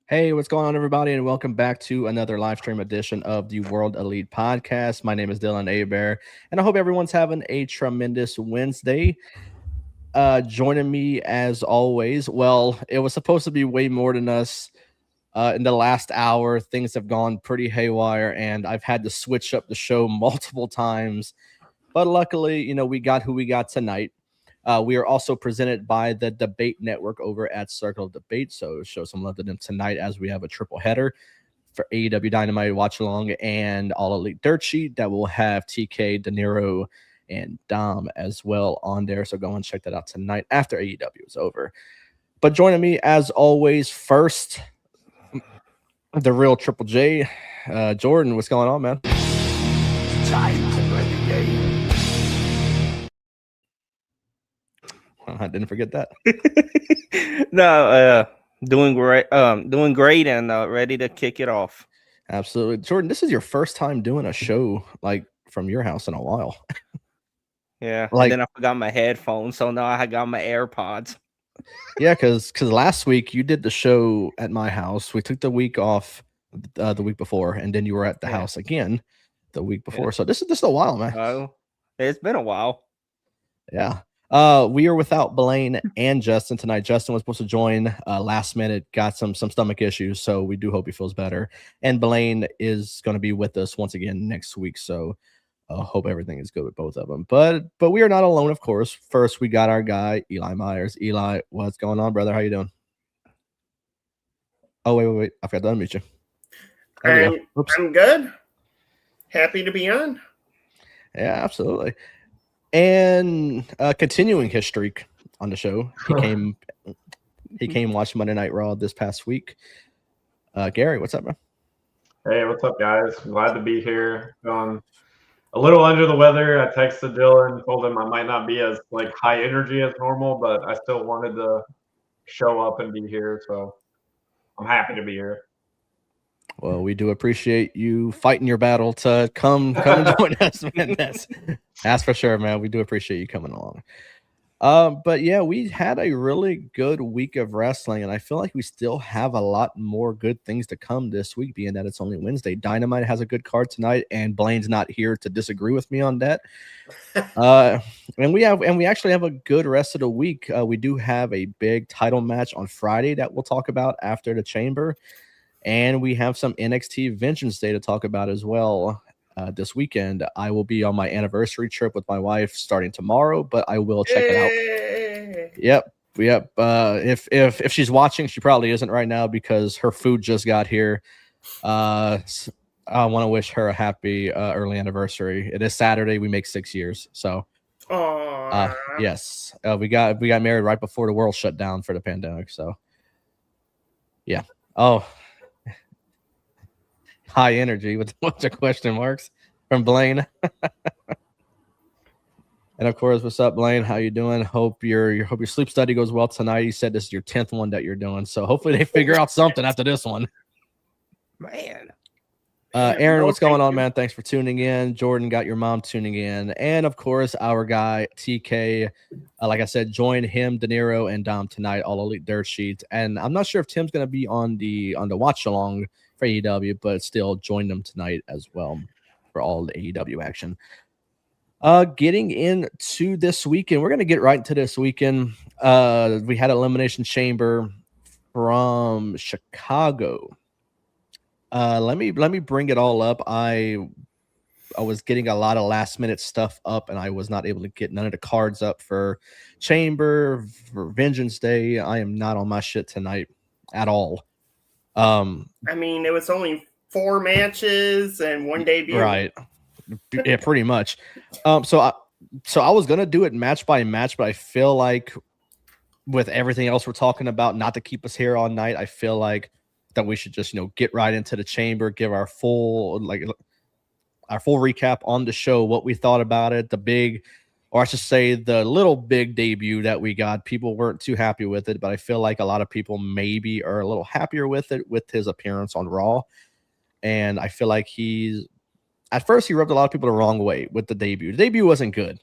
Hey, what's going on, everybody, and welcome back to another live stream edition of the World Elite Podcast. My name is Dylan Abear, and I hope everyone's having a tremendous Wednesday. Joining me, as always, well, it was supposed to be way more than us in the last hour. Things have gone pretty haywire, and I've had to switch up the show multiple times. But luckily, we got who we got tonight. We are also presented by the Debate Network over at Circle of Debate. So show some love to them tonight as we have a triple header for AEW Dynamite Watch Along and All Elite Dirt Sheet that will have TK, De Niro, and Dom as well on there. So go and check that out tonight after AEW is over. But joining me, as always, first, the real Triple J, Jordan. What's going on, man? Time to play the game. I didn't forget that. No, doing great. Doing great, and ready to kick it off. Absolutely, Jordan. This is your first time doing a show like from your house in a while. Yeah, and then I forgot my headphones, so now I got my AirPods. Yeah, because last week you did the show at my house. We took the week off the week before, and then you were at the house again the week before. Yeah. So this is a while, man. Oh, it's been a while. Yeah. We are without Blaine and Justin tonight. Justin was supposed to join last minute, got some stomach issues, so we do hope he feels better. And Blaine is going to be with us once again next week, so hope everything is good with both of them. But we are not alone, of course. First, we got our guy Eli Myers. Eli, what's going on, brother? How you doing? Oh wait! I forgot to unmute you. I'm good. Happy to be on. Yeah, absolutely. And continuing his streak on the show, he came watch Monday Night Raw this past week. Gary, what's up, man? Hey, what's up, guys? Glad to be here. A little under the weather. I texted Dylan, told him I might not be as high energy as normal, but I still wanted to show up and be here. So I'm happy to be here. Well, we do appreciate you fighting your battle to come and join us, man. That's for sure, man. We do appreciate you coming along. But yeah, we had a really good week of wrestling, and I feel like we still have a lot more good things to come this week, being that it's only Wednesday. Dynamite has a good card tonight, and Blaine's not here to disagree with me on that. And we actually have a good rest of the week. We do have a big title match on Friday that we'll talk about after the Chamber. And we have some NXT Vengeance Day to talk about as well this weekend. I will be on my anniversary trip with my wife starting tomorrow, but I will check it out. Yep. If she's watching, she probably isn't right now because her food just got here. I want to wish her a happy early anniversary. It is Saturday. We make 6 years. So, yes, we got married right before the world shut down for the pandemic. So, yeah. Oh. High energy with a bunch of question marks from Blaine. And of course, what's up, Blaine? How you doing? Hope your sleep study goes well tonight. You said this is your 10th one that you're doing, so hopefully they figure out something after this one. Man, Aaron, what's going on, man? Thanks for tuning in. Jordan, got your mom tuning in. And, of course, our guy, TK. Like I said, join him, De Niro, and Dom tonight, All Elite Dirt Sheets. And I'm not sure if Tim's going to be on the watch-along for AEW, but still join them tonight as well for all the AEW action. Getting into this weekend, we're going to get right into this weekend. We had Elimination Chamber from Chicago. Let me bring it all up. I was getting a lot of last minute stuff up, and I was not able to get none of the cards up for Chamber, for Vengeance Day. I am not on my shit tonight at all. I mean, it was only 4 matches and 1 debut. Right. Yeah, pretty much. So I was gonna do it match by match, but I feel like with everything else we're talking about, not to keep us here all night, I feel like that we should just get right into the Chamber, give our full recap on the show, what we thought about it, the big, or I should say the little big debut that we got. People weren't too happy with it, but I feel like a lot of people maybe are a little happier with it with his appearance on Raw. And I feel like at first he rubbed a lot of people the wrong way with the debut. The debut wasn't good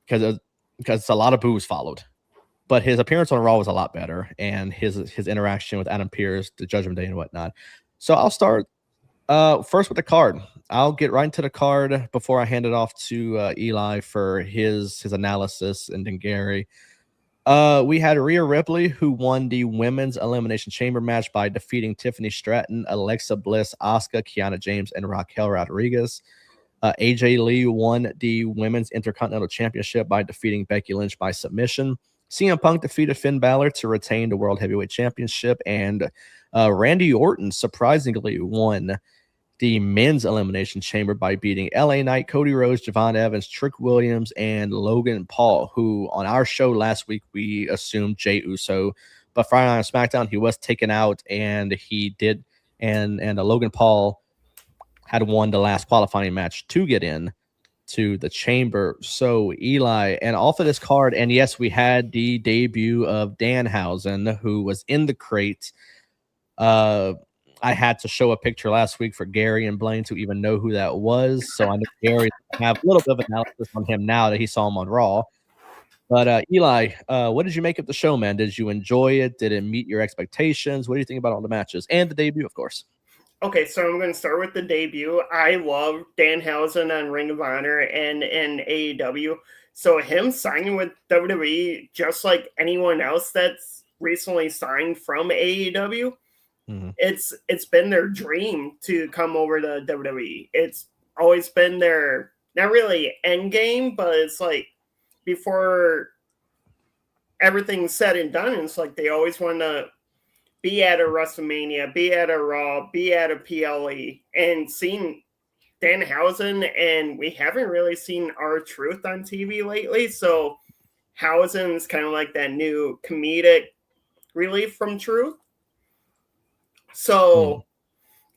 because a lot of boos followed. But his appearance on Raw was a lot better, and his interaction with Adam Pearce, the Judgment Day, and whatnot. So I'll start first with the card. I'll get right into the card before I hand it off to Eli for his analysis, and then Gary. We had Rhea Ripley, who won the Women's Elimination Chamber match by defeating Tiffany Stratton, Alexa Bliss, Asuka, Kiana James, and Raquel Rodriguez. AJ Lee won the Women's Intercontinental Championship by defeating Becky Lynch by submission. CM Punk defeated Finn Balor to retain the World Heavyweight Championship, and Randy Orton surprisingly won the Men's Elimination Chamber by beating LA Knight, Cody Rhodes, Javon Evans, Trick Williams, and Logan Paul, who on our show last week we assumed Jey Uso, but Friday Night SmackDown he was taken out, and he did, and Logan Paul had won the last qualifying match to get in to the Chamber. So Eli, and off of this card, and yes, we had the debut of Danhausen, who was in the crate. I had to show a picture last week for Gary and Blaine to even know who that was. So I know Gary have a little bit of analysis on him now that he saw him on Raw. But Eli, what did you make of the show, man? Did you enjoy it? Did it meet your expectations? What do you think about all the matches and the debut, of course? Okay, so I'm going to start with the debut. I love Danhausen on Ring of Honor and in AEW. So him signing with WWE, just like anyone else that's recently signed from AEW, it's been their dream to come over to WWE. It's always been their, not really end game, but it's like before everything's said and done, it's like they always want to be at a WrestleMania, be at a Raw, be at a PLE, and seeing Danhausen, and we haven't really seen R-Truth on TV lately, so Hausen's kind of like that new comedic relief from Truth. So,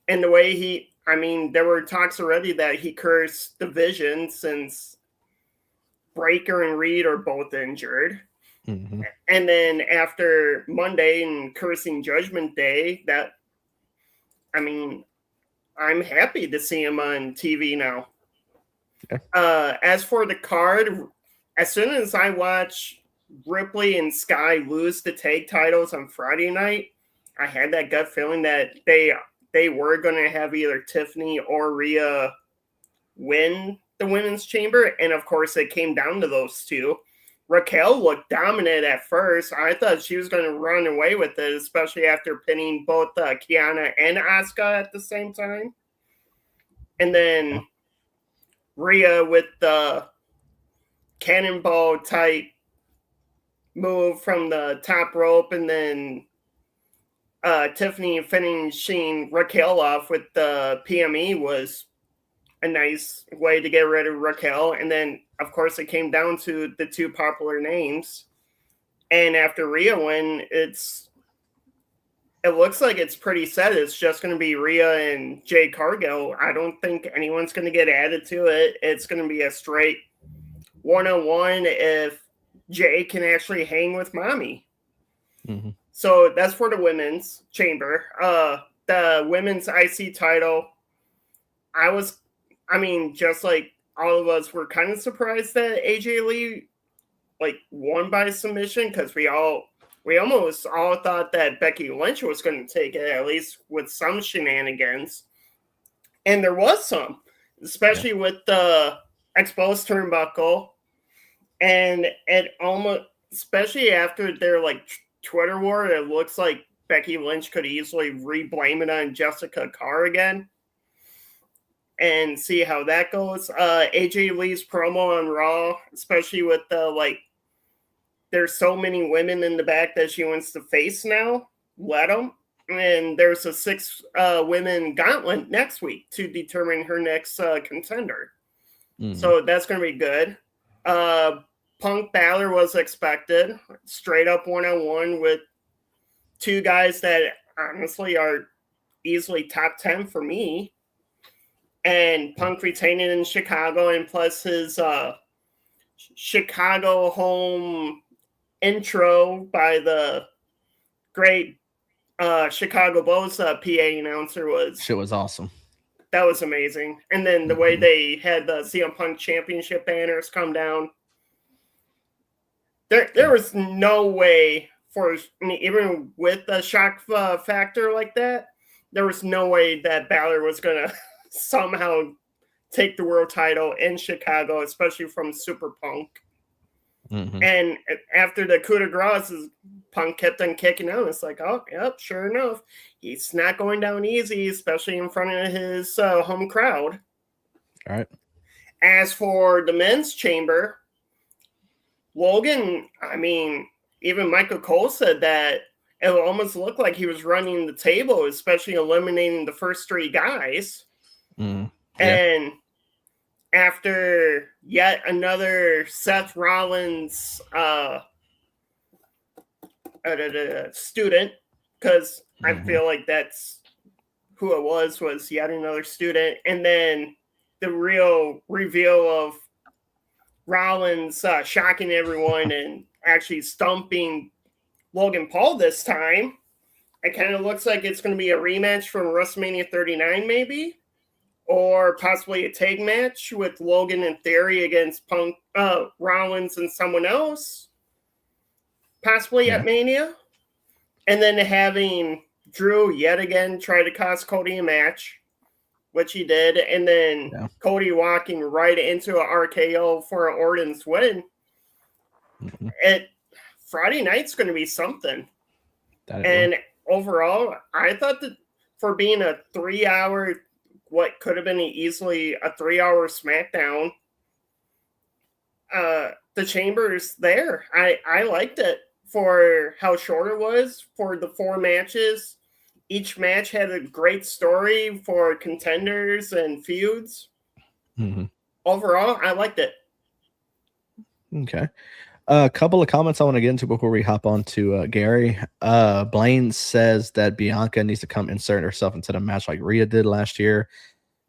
and the way there were talks already that he cursed Division since Breaker and Reed are both injured. And then after Monday and cursing Judgment Day, I'm happy to see him on TV now. Yeah. As for the card, as soon as I watch Ripley and Sky lose the tag titles on Friday night, I had that gut feeling that they were going to have either Tiffany or Rhea win the Women's Chamber. And of course, it came down to those two. Raquel looked dominant at first. I thought she was going to run away with it, especially after pinning both Kiana and Asuka at the same time. And then Rhea with the cannonball type move from the top rope, and then Tiffany finishing Raquel off with the PME was a nice way to get rid of Raquel. And then, of course, it came down to the two popular names. And after Rhea win, it looks like it's pretty set. It's just going to be Rhea and Jade Cargill. I don't think anyone's going to get added to it. It's going to be a straight one-on-one if Jay can actually hang with Mommy. So that's for the Women's Chamber. The Women's IC title, just like all of us were kind of surprised that AJ Lee won by submission, because we almost all thought that Becky Lynch was going to take it, at least with some shenanigans. And there was some, especially with the exposed turnbuckle. And it almost, especially after their Twitter war, it looks like Becky Lynch could easily re-blame it on Jessica Carr again and see how that goes. AJ Lee's promo on Raw, especially with the there's so many women in the back that she wants to face now. Let them. And there's a 6 women gauntlet next week to determine her next contender. So that's going to be good. Punk Balor was expected. Straight up one-on-one with 2 guys that honestly are easily top 10 for me. And Punk retaining in Chicago, and plus his Chicago home intro by the great Chicago Bulls PA announcer was awesome. That was amazing. And then the way they had the CM Punk championship banners come down, there was no way even with the shock factor like that, there was no way that Balor was gonna somehow take the world title in Chicago, especially from Super Punk. And after the coup de grace, Punk kept on kicking out. It's like, oh, yep, sure enough, he's not going down easy, especially in front of his home crowd. All right. As for the men's chamber, Logan, even Michael Cole said that it almost looked like he was running the table, especially eliminating the first 3 guys. And after yet another Seth Rollins student, because I feel like that's who it was yet another student. And then the real reveal of Rollins shocking everyone and actually stumping Logan Paul this time. It kind of looks like it's going to be a rematch from WrestleMania 39 maybe, or possibly a tag match with Logan and Theory against Punk, Rollins and someone else, possibly at Mania. And then having Drew yet again try to cost Cody a match, which he did, and then Cody walking right into an RKO for an Orton's win. Friday night's going to be something. And overall, I thought that for being a 3-hour, what could have been easily a 3-hour SmackDown, the Chamber's there. I liked it for how short it was, for the 4 matches. Each match had a great story for contenders and feuds. Overall, I liked it. Okay. A couple of comments I want to get into before we hop on to Gary. Blaine says that Bianca needs to come insert herself into the match like Rhea did last year.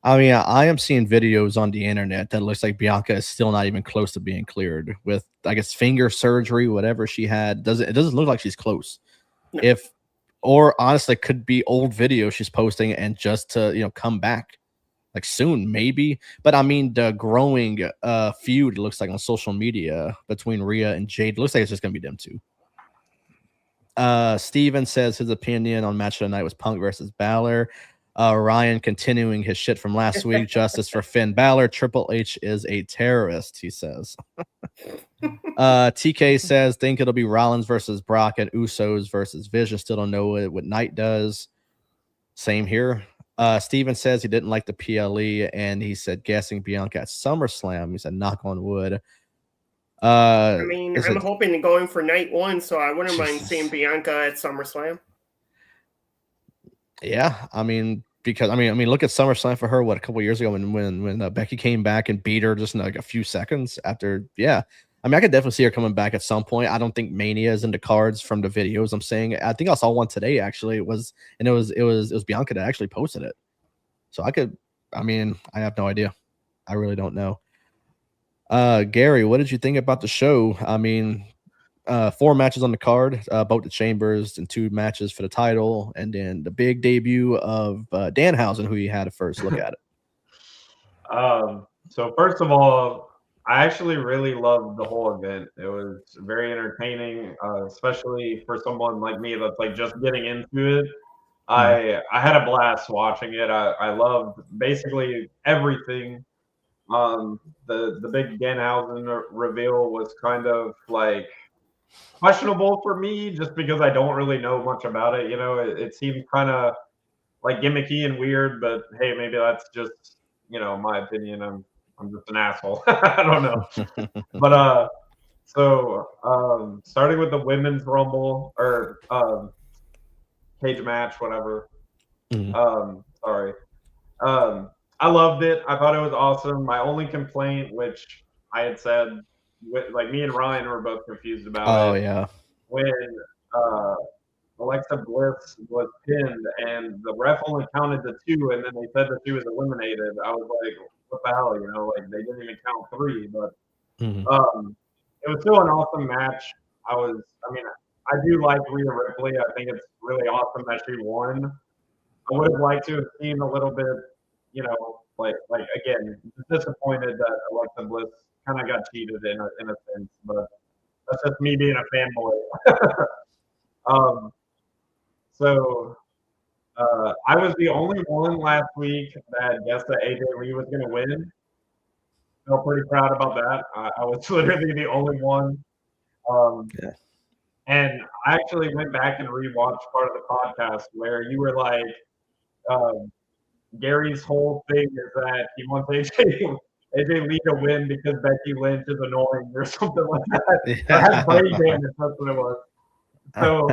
I am seeing videos on the internet that looks like Bianca is still not even close to being cleared with, I guess, finger surgery, whatever she had. It doesn't look like she's close. No. Or honestly, could be old videos she's posting and just to, come back like soon, maybe. But the growing feud, it looks like on social media between Rhea and Jade, looks like it's just going to be them 2. Steven says his opinion on match of the night was Punk versus Balor. Ryan continuing his shit from last week. Justice for Finn Balor. Triple H is a terrorist, he says. TK says, think it'll be Rollins versus Brock and Usos versus Vision. Still don't know what Knight does. Same here. Steven says he didn't like the PLE, and he said, guessing Bianca at SummerSlam. He said, knock on wood. I'm hoping to going for night 1, so I wouldn't mind seeing Bianca at SummerSlam. Yeah, because look at SummerSlam for her. What, a couple years ago when Becky came back and beat her just in like a few seconds after. Yeah, I could definitely see her coming back at some point. I don't think Mania is in the cards from the videos I'm saying. I think I saw one today actually. It was Bianca that actually posted it. So I have no idea. I really don't know. Gary, what did you think about the show? 4 matches on the card, both the Chambers and 2 matches for the title, and then the big debut of Danhausen, who you had a first look at it. So first of all, I actually really loved the whole event. It was very entertaining, especially for someone like me that's like just getting into it. I had a blast watching it. I loved basically everything. The big Danhausen reveal was kind of like questionable for me just because I don't really know much about it. You know, it seemed kind of like gimmicky and weird, but hey, maybe that's just my opinion. I'm just an asshole. I don't know. But starting with the women's rumble or cage match, whatever. Sorry. Um, I loved it. I thought it was awesome. My only complaint, which I had said, like me and Ryan were both confused about it. Yeah. When uh, Alexa Bliss was pinned and the ref only counted to 2, and then they said that she was eliminated. I was like, what the hell? Like they didn't even count 3. But it was still an awesome match. I do like Rhea Ripley. I think it's really awesome that she won. I would have liked to have seen a little bit, like again, disappointed that Alexa Bliss kind of got cheated in a sense, but that's just me being a fanboy. So I was the only one last week that guessed that AJ Lee was going to win. Felt pretty proud about that. I was literally the only one. Yeah. And I actually went back and rewatched part of the podcast where you were like, Gary's whole thing is that he wants AJ Lee to win because Becky Lynch is annoying or something like that. I had brain damage. That's what it was. So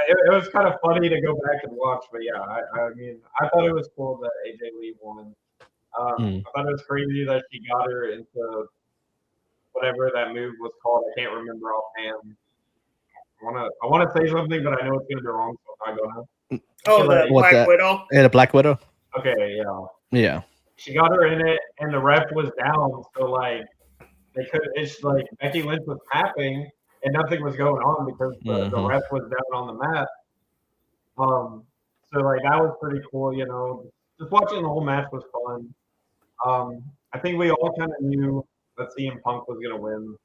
it was kind of funny to go back and watch. But yeah, I thought it was cool that AJ Lee won. I thought it was crazy that she got her into whatever that move was called. I can't remember offhand. I wanna say something, but I know it's gonna be wrong, so I'm not gonna. Oh, the Black Widow. Yeah, the Black Widow. Okay, yeah. Yeah. She got her in it, and the ref was down, so like they could. It's like Becky Lynch was tapping, and nothing was going on because the ref was down on the mat. So like that was pretty cool. Just watching the whole match was fun. I think we all kind of knew that CM Punk was gonna win.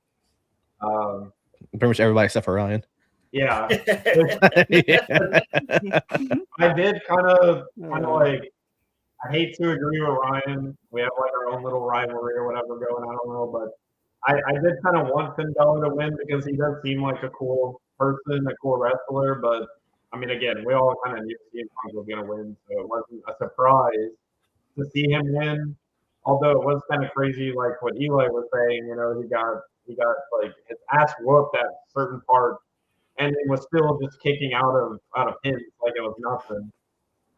Pretty much everybody except for Ryan. Yeah. I did kind of like. I hate to agree with Ryan. We have like our own little rivalry or whatever going. I don't know, but I did kind of want Finn Balor to win because he does seem like a cool person, a cool wrestler. But I mean, again, we all kind of knew CM Punk was going to win, so it wasn't a surprise to see him win. Although it was kind of crazy, like what Eli was saying. He got like his ass whooped at certain parts, and it was still just kicking out of pins like it was nothing.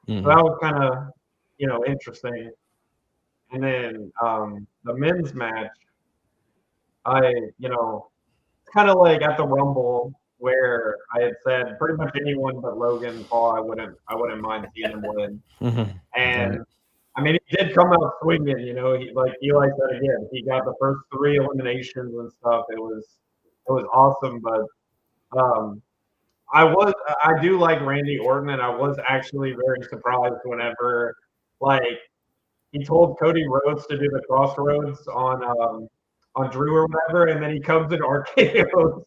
So that was kind of interesting. And then the men's match, kind of like at the Rumble where I had said pretty much anyone but Logan Paul, I wouldn't mind seeing him win. And I mean, he did come out swinging. He, like Eli said again, he got the first 3 eliminations and stuff. It was awesome, but I do like Randy Orton, and I was actually very surprised whenever like he told Cody Rhodes to do the crossroads on Drew or whatever, and then he comes in RKO's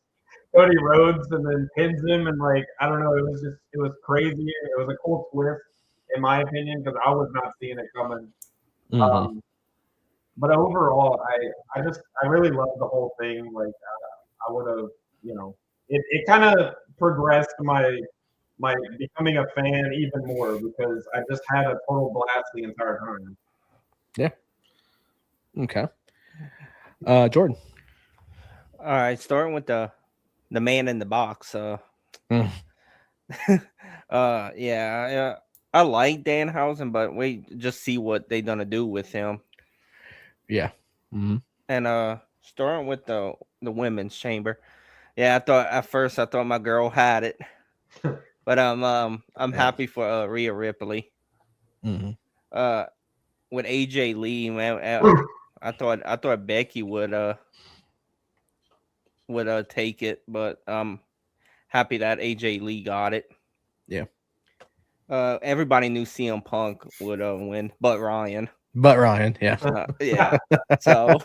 Cody Rhodes and then pins him, and like I don't know, it was crazy. It was a cool twist in my opinion because I was not seeing it coming. But overall, I really love the whole thing. Like I would have, it kind of progressed my becoming a fan even more because I just had a total blast the entire time. Yeah. Okay. Jordan. All right, starting with the man in the box. Yeah, I like Danhausen, but we just see what they're gonna do with him. Yeah. And starting with the women's chamber. Yeah, at first I thought my girl had it. But I'm happy for Rhea Ripley. With AJ Lee, man, I thought Becky would take it, but I'm happy that AJ Lee got it. Yeah. Everybody knew CM Punk would win, but Ryan. But Ryan, yeah. Yeah. So,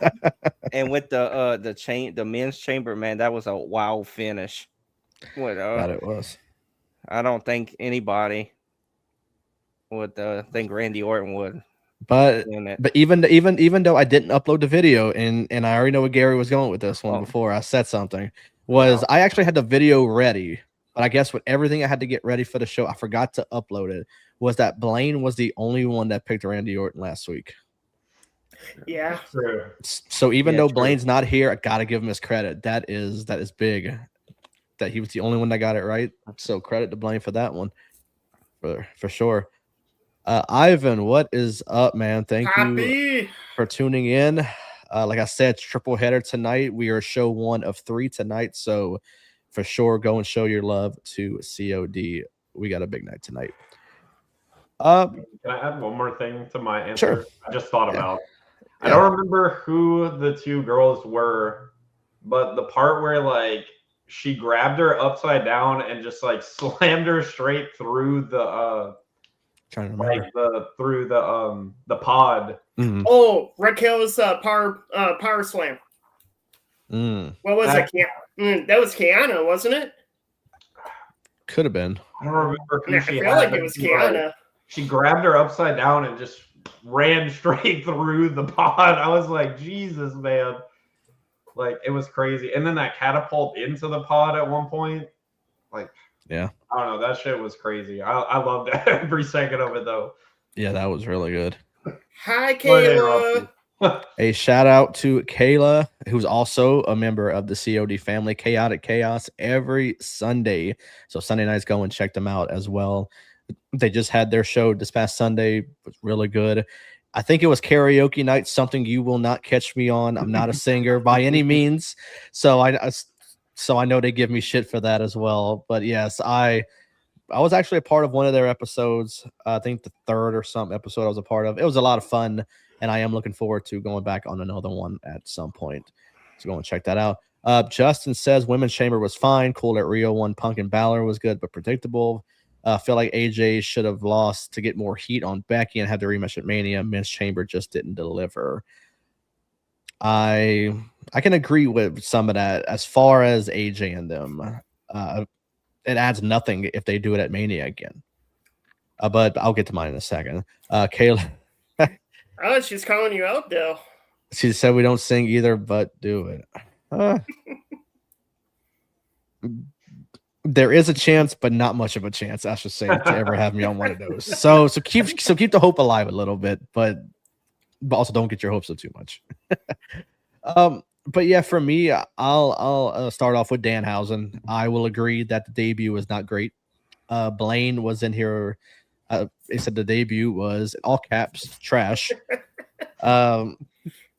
and with the men's chamber, man, that was a wild finish. What That it was. I don't think anybody would think Randy Orton would. But win it. even though I didn't upload the video, and I already know where Gary was going with this one before I said something, was I actually had the video ready, but I guess with everything I had to get ready for the show, I forgot to upload it. Was that Blaine was the only one that picked Randy Orton last week. Yeah. True. So even though true. Blaine's not here, I gotta give him his credit. That is big. That he was the only one that got it right. So credit to Blaine for that one, for sure. Ivan, what is up, man? Thank you for tuning in. Like I said, triple header tonight. We are show 1 of 3 tonight, so for sure, go and show your love to COD. We got a big night tonight. Can I add one more thing to my answer? Sure. I just thought about. Yeah. I don't remember who the 2 girls were, but the part where like she grabbed her upside down and just like slammed her straight through the Trying to remember. like through the pod. Mm-hmm. Oh, Raquel's power slam. What was it? That was Kiana, wasn't it? Could have been. I don't remember who I she feel had, like but it was she, Kiana. she grabbed her upside down and just ran straight through the pod. I was like, Jesus, man. Like, it was crazy. And then that catapult into the pod at one point. Like, yeah. I don't know. That shit was crazy. I loved every second of it, though. Yeah, that was really good. Hi, Kayla. A shout out to Kayla, who's also a member of the COD family. Chaotic Chaos every Sunday. So Sunday nights, go and check them out as well. They just had their show this past Sunday. It was really good. I think it was karaoke night, something you will not catch me on. I'm not a singer by any means. So I know they give me shit for that as well. But yes, I was actually a part of one of their episodes. I think the 3rd or something episode I was a part of. It was a lot of fun, and I am looking forward to going back on another one at some point. So go and check that out. Justin says Women's Chamber was fine. Cool that Rio won. Punk and Balor was good, but predictable. Feel like AJ should have lost to get more heat on Becky and had the rematch at Mania. Men's Chamber just didn't deliver. I can agree with some of that. As far as AJ and them, it adds nothing if they do it at Mania again. But I'll get to mine in a second. Kayla. Oh, she's calling you out, though. She said we don't sing either, but do it. There is a chance, but not much of a chance, I should say, to ever have me on one of those. So keep the hope alive a little bit, but also don't get your hopes up too much. But yeah, for me, I'll start off with Danhausen. I will agree that the debut was not great. Blaine was in here. They said the debut was, in all caps, trash. I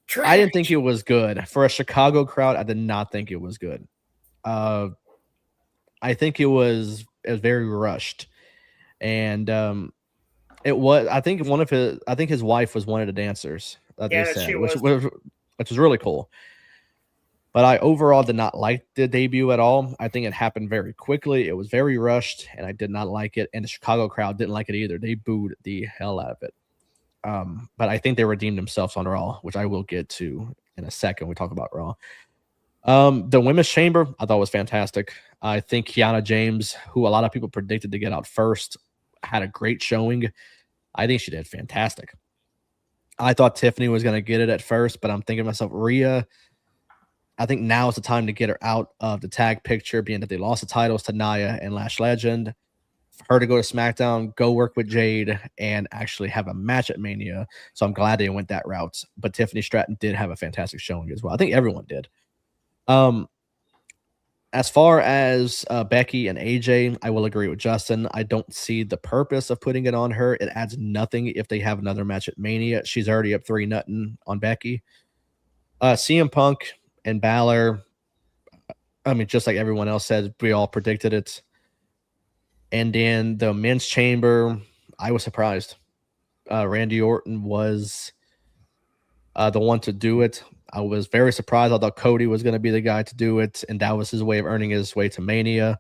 didn't think it was good. For a Chicago crowd, I did not think it was good. I think it was very rushed. And it was, I think his wife was one of the dancers that they said, which was really cool. But I overall did not like the debut at all. I think it happened very quickly. It was very rushed, and I did not like it. And the Chicago crowd didn't like it either. They booed the hell out of it. But I think they redeemed themselves on Raw, which I will get to in a second. We talk about Raw. The Women's Chamber, I thought was fantastic. I think Kiana James, who a lot of people predicted to get out first, had a great showing. I think she did fantastic. I thought Tiffany was going to get it at first, but I'm thinking to myself, Rhea, I think now is the time to get her out of the tag picture, being that they lost the titles to Nia and Lash Legend. For her to go to SmackDown, go work with Jade, and actually have a match at Mania. So I'm glad they went that route. But Tiffany Stratton did have a fantastic showing as well. I think everyone did. As far as Becky and AJ, I will agree with Justin. I don't see the purpose of putting it on her. It adds nothing if they have another match at Mania. She's already up 3-0 on Becky. CM Punk and Balor, I mean, just like everyone else said, we all predicted it. And then the Men's Chamber, I was surprised. Randy Orton was the one to do it. I was very surprised. I thought Cody was going to be the guy to do it, and that was his way of earning his way to Mania.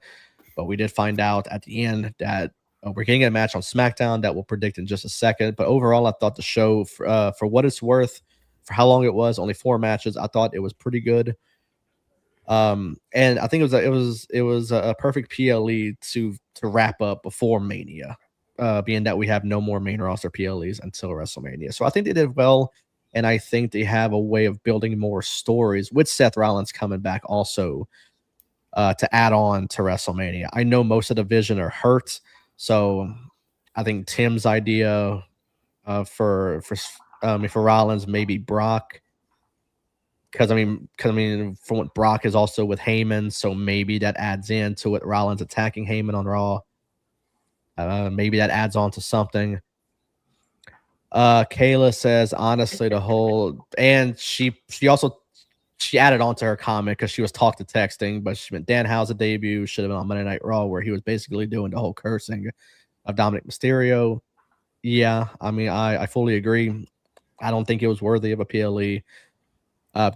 But we did find out at the end that We're getting a match on SmackDown that we'll predict in just a second. But overall, I thought the show, for what it's worth, for how long it was, only 4 matches, I thought it was pretty good. And I think it was a perfect PLE to wrap up before Mania, being that we have no more main roster PLEs until WrestleMania. So I think they did well, and I think they have a way of building more stories with Seth Rollins coming back also to add on to WrestleMania. I know most of the division are hurt, so I think Tim's idea for Rollins, maybe Brock. Because I mean, from what Brock is also with Heyman, so maybe that adds into it. Rollins attacking Heyman on Raw. Maybe that adds on to something. Kayla says, honestly, the whole, and she added on to her comment because she was talk to texting, but she meant Danhausen debut should have been on Monday Night Raw, where he was basically doing the whole cursing of Dominic Mysterio. Yeah, I mean, I fully agree. I don't think it was worthy of a PLE.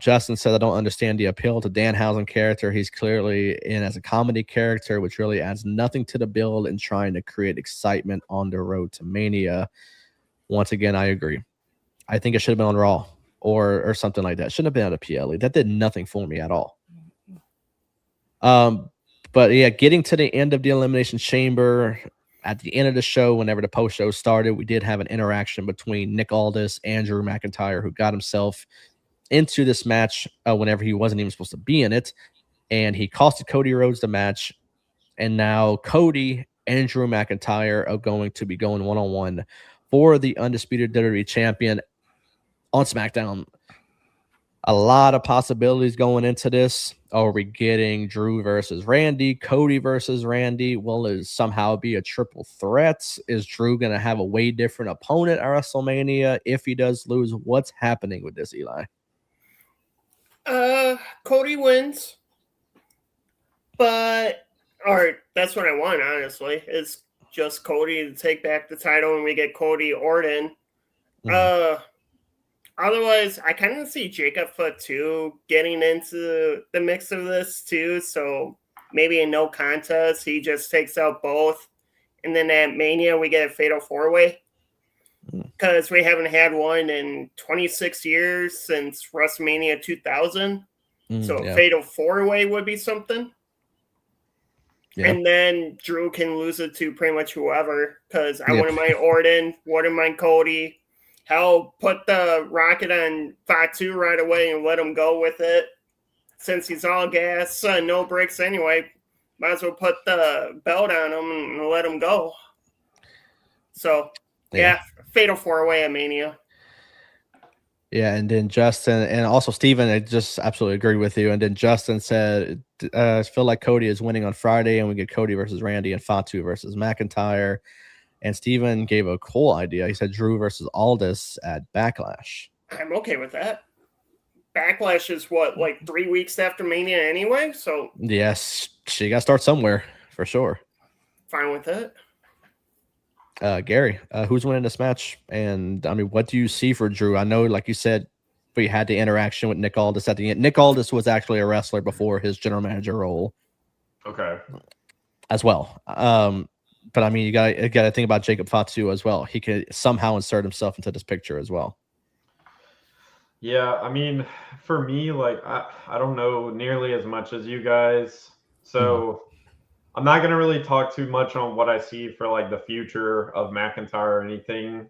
Justin said, I don't understand the appeal to Danhausen character. He's clearly in as a comedy character, which really adds nothing to the build and trying to create excitement on the road to Mania. Once again, I agree. I think it should have been on Raw or something like that. Shouldn't have been on a PLE. That did nothing for me at all. But yeah, getting to the end of the Elimination Chamber, at the end of the show, whenever the post show started, we did have an interaction between Nick Aldis and Drew McIntyre, who got himself into this match whenever he wasn't even supposed to be in it, and he costed Cody Rhodes the match. And now Cody and Drew McIntyre are going to be going one-on-one for the undisputed WWE champion on SmackDown. A lot of possibilities going into this. Are we getting Drew versus Randy, Cody versus Randy? Will it somehow be a triple threat? Is Drew going to have a way different opponent at WrestleMania if he does lose? What's happening with this, Eli? Cody wins, but that's what I want, honestly, is just Cody to take back the title and we get Cody Orton. Otherwise, I kind of see Jacob Fatu getting into the mix of this too, so maybe a no contest, he just takes out both, and then at Mania we get a fatal 4-way. Because we haven't had one in 26 years since WrestleMania 2000. So a fatal 4-way would be something. Yeah. And then Drew can lose it to pretty much whoever. Because I wouldn't mind Orton, wouldn't mind Cody. Hell, put the rocket on Fatu right away and let him go with it. Since he's all gas, no brakes anyway, might as well put the belt on him and let him go. So, yeah, fatal 4-way at Mania. Yeah, and then Justin and also Steven, I just absolutely agree with you. And then Justin said, I feel like Cody is winning on Friday, and we get Cody versus Randy and Fatu versus McIntyre. And Steven gave a cool idea. He said Drew versus Aldis at Backlash. I'm okay with that. Backlash is what, like 3 weeks after Mania anyway? So yes, she got to start somewhere for sure. Fine with it. Gary, who's winning this match? And I mean, what do you see for Drew? I know, like you said, we had the interaction with Nick Aldis at the end. Nick Aldis was actually a wrestler before his general manager role. Okay. As well. But I mean, you got to think about Jacob Fatu as well. He could somehow insert himself into this picture as well. Yeah, I mean, for me, like I don't know nearly as much as you guys, so I'm not gonna really talk too much on what I see for like the future of McIntyre or anything.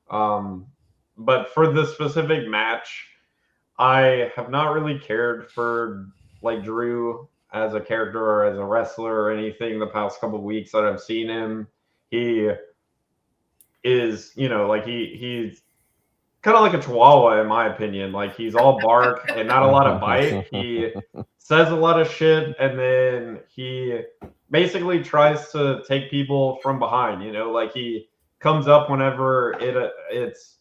But for the specific match, I have not really cared for like Drew as a character or as a wrestler or anything the past couple of weeks that I've seen him. He is, like he's kind of like a chihuahua in my opinion. Like he's all bark and not a lot of bite. He says a lot of shit, and then he basically tries to take people from behind, like he comes up whenever it's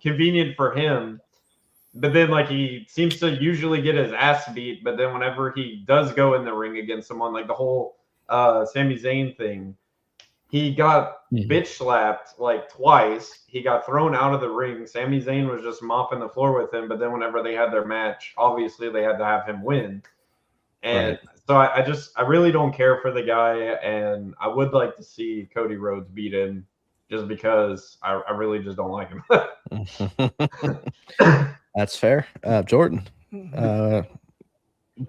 convenient for him. But then, like, he seems to usually get his ass beat. But then whenever he does go in the ring against someone, like the whole Sami Zayn thing, he got bitch slapped like twice. He got thrown out of the ring. Sami Zayn was just mopping the floor with him. But then whenever they had their match, obviously they had to have him win. And so I really don't care for the guy, and I would like to see Cody Rhodes beat him just because I really just don't like him. That's fair. Jordan,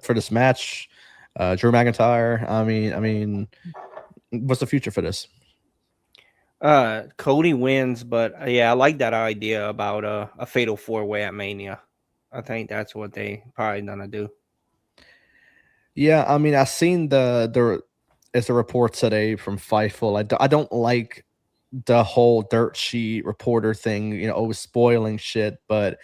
for this match, Drew McIntyre. I mean, what's the future for this? Cody wins, but yeah, I like that idea about a fatal 4-way at Mania. I think that's what they probably gonna do. Yeah, I mean, I seen it's a report today from Fightful. I don't like the whole dirt sheet reporter thing, you know, always spoiling shit, but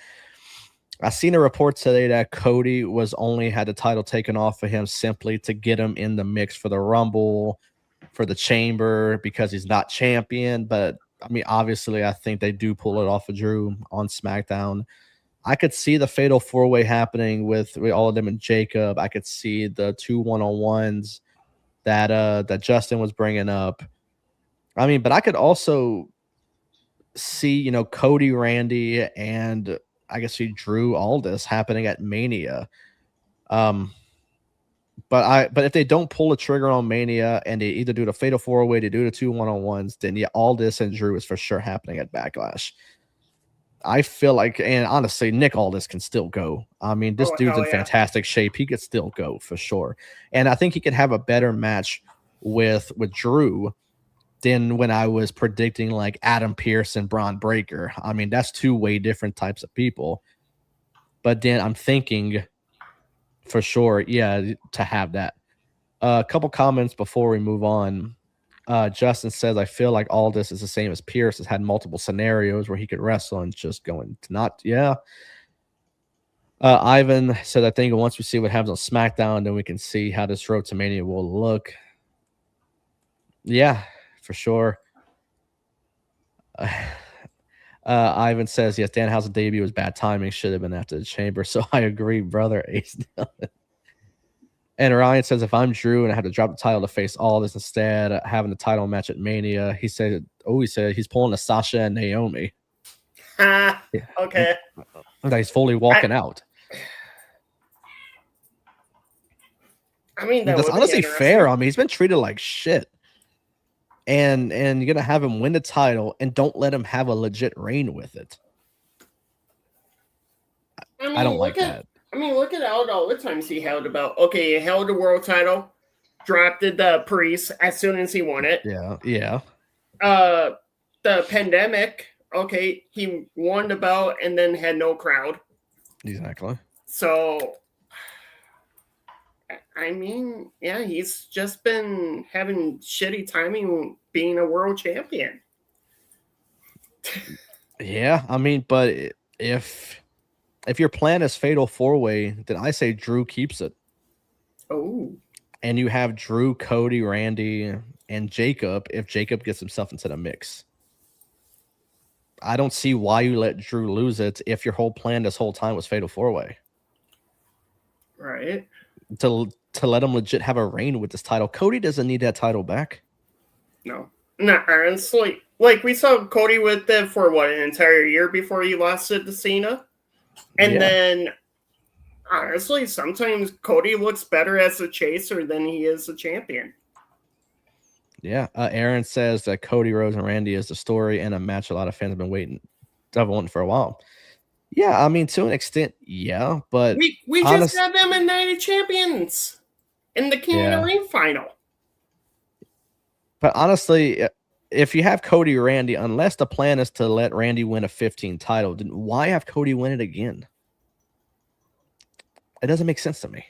I seen a report today that Cody was only had the title taken off of him simply to get him in the mix for the Rumble, for the Chamber, because he's not champion. But I mean, obviously, I think they do pull it off of Drew on SmackDown. I could see the fatal 4-way happening with all of them and Jacob. I could see the 2 1-on-1s that Justin was bringing up. I mean, but I could also see, you know, Cody, Randy, and I guess see Drew Aldis happening at Mania. But if they don't pull the trigger on Mania and they either do the fatal 4-way, they do the 2 1-on-1s, then yeah, Aldis and Drew is for sure happening at Backlash. I feel like, and honestly, Nick Aldis can still go. I mean, this dude's in fantastic shape. He could still go for sure. And I think he could have a better match with Drew than when I was predicting like Adam Pearce and Braun Breaker. I mean, that's 2 way different types of people. But then I'm thinking for sure, yeah, to have that. A couple comments before we move on. Justin says, I feel like all this is the same as Pierce has had multiple scenarios where he could wrestle and just going to not. Yeah. Ivan said, I think once we see what happens on SmackDown, then we can see how this road to Mania will look. Yeah, for sure. Ivan says, yes, Danhausen's debut was bad timing. Should have been after the Chamber. So I agree, brother. Ace. And Ryan says, if I'm Drew and I had to drop the title to face all this instead, having the title match at Mania, he said he's pulling a Sasha and Naomi. Okay. That he's fully walking out. I mean, that's honestly fair. I mean, he's been treated like shit. And you're going to have him win the title and don't let him have a legit reign with it. I don't like that. I mean, look at all the times he held the belt. Okay, he held the world title, dropped it to Priest as soon as he won it. Yeah. The pandemic, okay, he won the belt and then had no crowd. Exactly. So, I mean, yeah, he's just been having shitty timing being a world champion. Yeah, I mean, but if your plan is fatal 4-way, then I say Drew keeps it. Oh. And you have Drew, Cody, Randy, and Jacob if Jacob gets himself into the mix. I don't see why you let Drew lose it if your whole plan this whole time was fatal 4-way. Right. To let him legit have a reign with this title. Cody doesn't need that title back. No. Not honestly. Like, we saw Cody with it for an entire year before he lost it to Cena. And then, honestly, sometimes Cody looks better as a chaser than he is a champion. Yeah. Aaron says that Cody Rhodes and Randy is the story and a match a lot of fans have been wanting for a while. Yeah, I mean, to an extent, yeah. But we just got them in Night of Champions in the King of the Ring final. But honestly, if you have Cody or Randy, unless the plan is to let Randy win a 15 title, then why have Cody win it again? It doesn't make sense to me.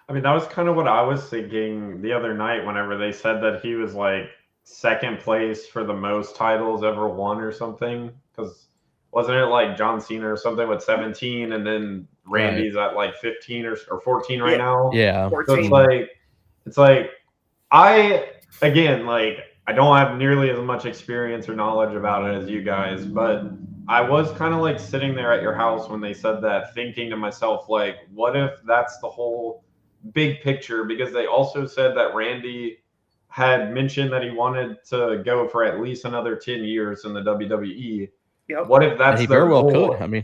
I mean, that was kind of what I was thinking the other night whenever they said that he was like second place for the most titles ever won or something. Because wasn't it like John Cena or something with 17 and then Randy's at like 15 or 14 right now? Yeah. 14. So it's like I don't have nearly as much experience or knowledge about it as you guys, but I was kind of like sitting there at your house when they said that, thinking to myself, like, what if that's the whole big picture? Because they also said that Randy had mentioned that he wanted to go for at least another 10 years in the WWE. Yep. What if that's he very well could? I mean,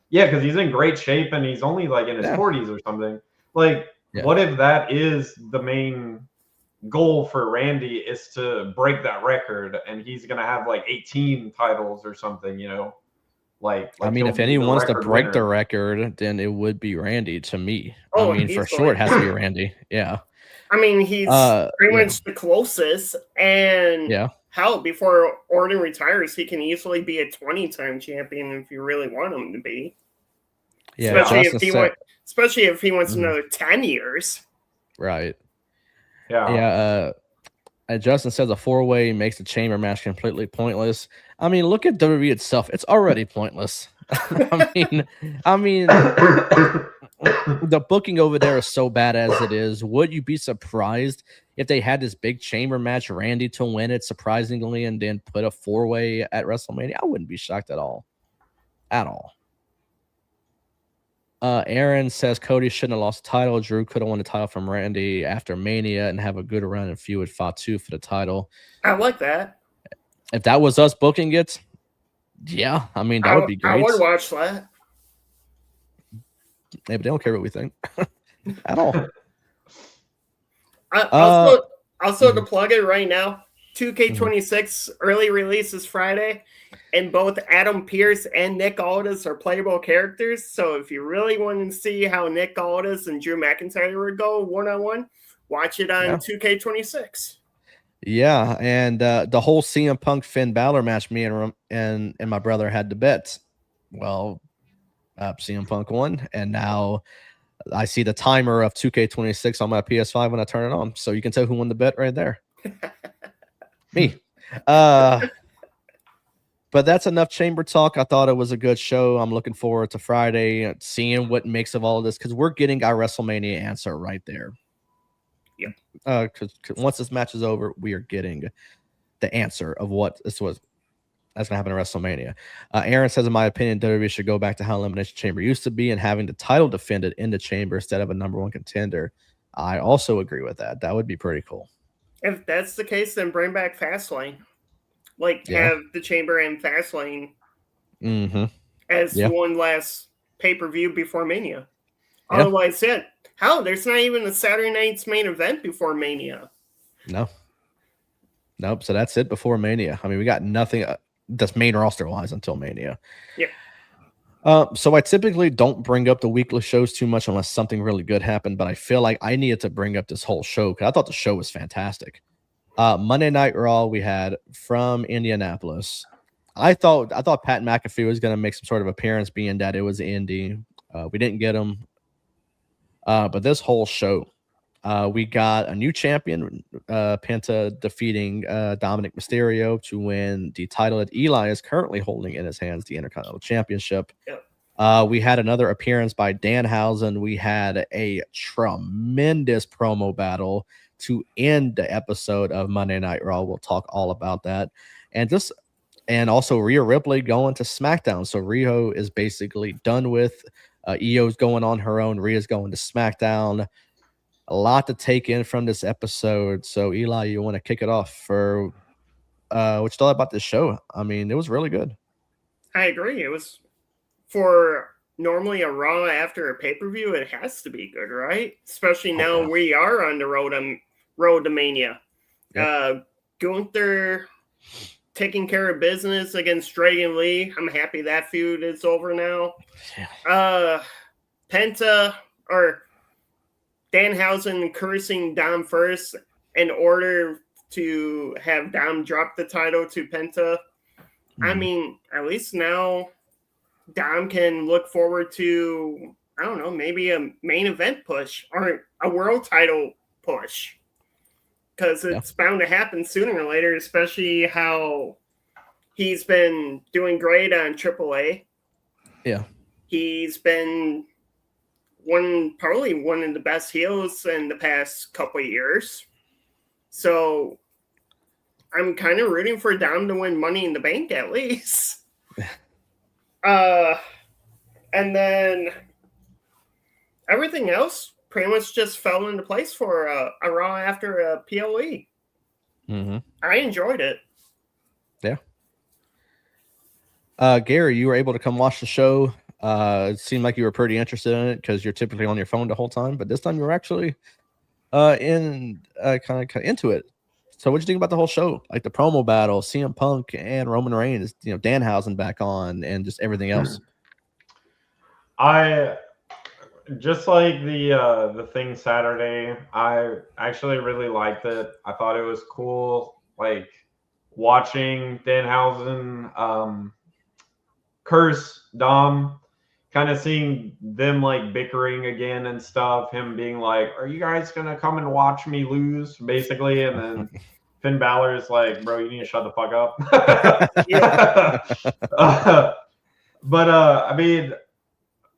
yeah, because he's in great shape and he's only like in his 40s or something. Like, what if that is the main goal for Randy, is to break that record, and he's gonna have like 18 titles or something, you know? Like I mean, if anyone wants to break the winner. record, then it would be Randy to me. Oh, I mean, for sure, it has to be Randy. Yeah. I mean, he's pretty much the closest. And hell, before Orton retires, he can easily be a 20-time champion if you really want him to be. Yeah, especially if he wants another 10 years. Right. Yeah. Yeah. Justin says a 4-way makes the chamber match completely pointless. I mean, look at WWE itself; it's already pointless. I mean, the booking over there is so bad as it is. Would you be surprised if they had this big chamber match, Randy to win it surprisingly, and then put a 4-way at WrestleMania? I wouldn't be shocked at all. At all. Aaron says Cody shouldn't have lost the title. Drew could have won the title from Randy after Mania and have a good run and feud with Fatu for the title. I like that. If that was us booking it, yeah, I mean, that would be great. I would watch that. Yeah, but they don't care what we think at all. Also, to plug it right now, 2K26 early release is Friday, and both Adam Pearce and Nick Aldis are playable characters. So if you really want to see how Nick Aldis and Drew McIntyre would go one-on-one, watch it on 2K26. Yeah, and the whole CM Punk Finn Balor match, me and my brother had to bet. Well, CM Punk won, and now I see the timer of 2K26 on my PS5 when I turn it on, so you can tell who won the bet right there. Me. But that's enough chamber talk. I thought it was a good show. I'm looking forward to Friday, seeing what makes of all of this, because we're getting our WrestleMania answer right there. Yeah. Because once this match is over, we are getting the answer of what that's going to happen at WrestleMania. Aaron says, in my opinion, WWE should go back to how Elimination Chamber used to be and having the title defended in the chamber instead of a #1 contender. I also agree with that. That would be pretty cool. If that's the case, then bring back Fastlane. Have the chamber and Fastlane as one last pay-per-view before Mania. Yeah. Otherwise, there's not even a Saturday night's main event before Mania. Nope. So that's it before Mania. I mean, we got nothing that's main roster-wise until Mania. Yeah. So I typically don't bring up the weekly shows too much unless something really good happened, but I feel like I needed to bring up this whole show because I thought the show was fantastic. Monday Night Raw we had from Indianapolis. I thought Pat McAfee was going to make some sort of appearance, being that it was Indy. We didn't get him. But this whole show, we got a new champion, Penta defeating Dominic Mysterio to win the title that Eli is currently holding in his hands, the Intercontinental Championship. Yep. We had another appearance by Danhausen. We had a tremendous promo battle to end the episode of Monday Night Raw. We'll talk all about that. And also Rhea Ripley going to SmackDown. So Rio is basically done with. Io's going on her own. Rhea's going to SmackDown. A lot to take in from this episode. So Eli, you want to kick it off for what you thought about this show? I mean, it was really good. I agree. It was, for normally a Raw after a pay-per-view, it has to be good, right? Especially now we are on the road to Mania. Yep. Gunther taking care of business against Dragon Lee. I'm happy that feud is over now. Penta or Danhausen cursing Dom first in order to have Dom drop the title to Penta. I mean, at least now Dom can look forward to, I don't know, maybe a main event push or a world title push. Because it's bound to happen sooner or later, especially how he's been doing great on AAA. Yeah. He's been probably one of the best heels in the past couple of years. So I'm kind of rooting for Dom to win Money in the Bank at least. And then everything else pretty much just fell into place for a Raw after a PLE. I enjoyed it. Yeah. Gary, you were able to come watch the show. It seemed like you were pretty interested in it because you're typically on your phone the whole time, but this time you were actually kind of into it. So what'd you think about the whole show? Like the promo battle, CM Punk and Roman Reigns, Danhausen back on, and just everything else. I just like the thing Saturday. I actually really liked it. I thought it was cool, like watching Danhausen curse Dom, kind of seeing them like bickering again and stuff. Him being like, "Are you guys gonna come and watch me lose?" Basically, and then Finn Balor is like, "Bro, you need to shut the fuck up." But I mean,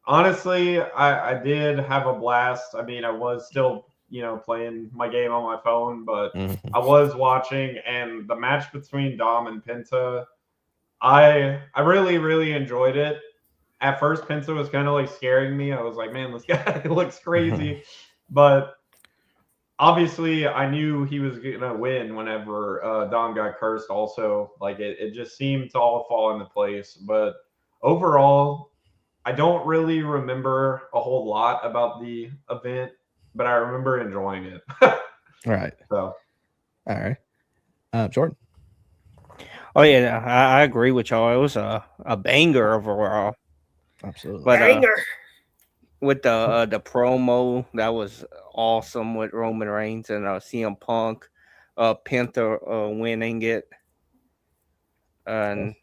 honestly, I did have a blast. I mean, I was still playing my game on my phone, but I was watching, and the match between Dom and Penta, I really, really enjoyed it. At first, Penta was kind of like scaring me. I was like, man, this guy looks crazy. But obviously, I knew he was going to win whenever Dom got cursed also. Like, it just seemed to all fall into place. But overall, I don't really remember a whole lot about the event, but I remember enjoying it. Right. So, all right. Jordan. Oh yeah, I agree with y'all. It was a banger overall. Absolutely. But Banger. with the promo, that was awesome with Roman Reigns and CM Punk, Penta winning it, and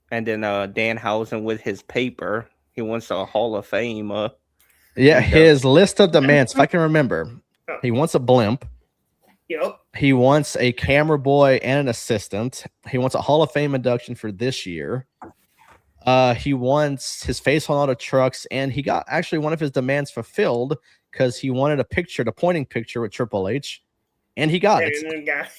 then Danhausen with his paper. He wants a Hall of Fame. Yeah, his list of demands, if I can remember, he wants a blimp. Yep. He wants a camera boy and an assistant. He wants a Hall of Fame induction for this year. He wants his face on all the trucks, and he got actually one of his demands fulfilled because he wanted a picture, the pointing picture with Triple H, and he got it.